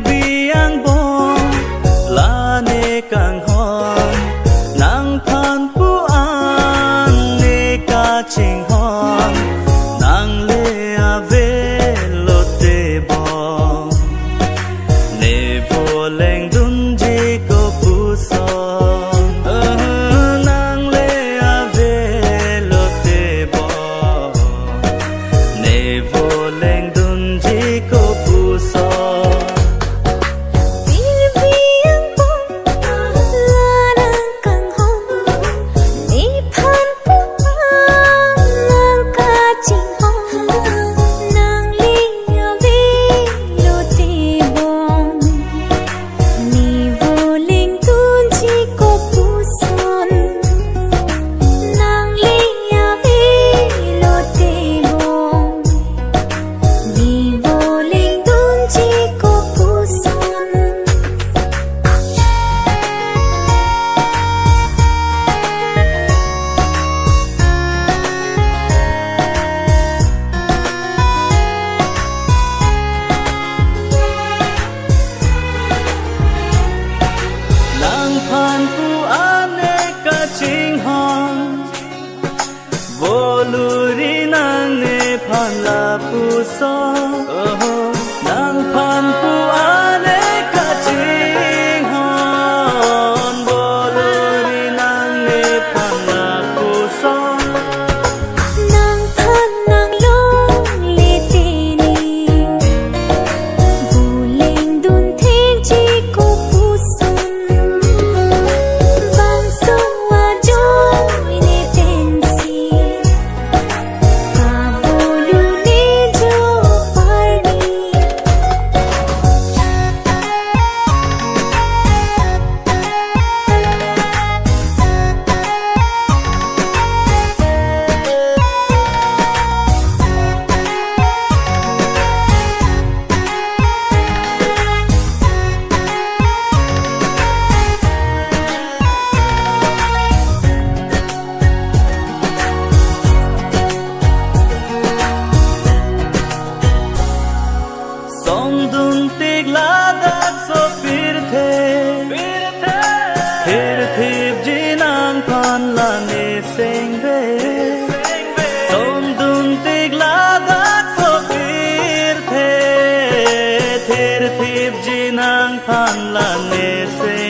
vi ang bom la ne kang hon nang phan pu an ne ka ching hon nang le a ve lo te bom ne vo leng dun ji ko pu son nang le a ve lo te bom ne vo leng dun ji ko pu son phan pu ane ka ching hon voluri nang ne phan la pu so nang phan pu ane ka ching hon voluri nang ne phan la pu so nang phan nang long le te ni bu leng dun thek chi ko pu so dun tik la dak so phir thip ji nang phan la ne seng ve som dun tik la dak so phir thip ji nang phan la ne seng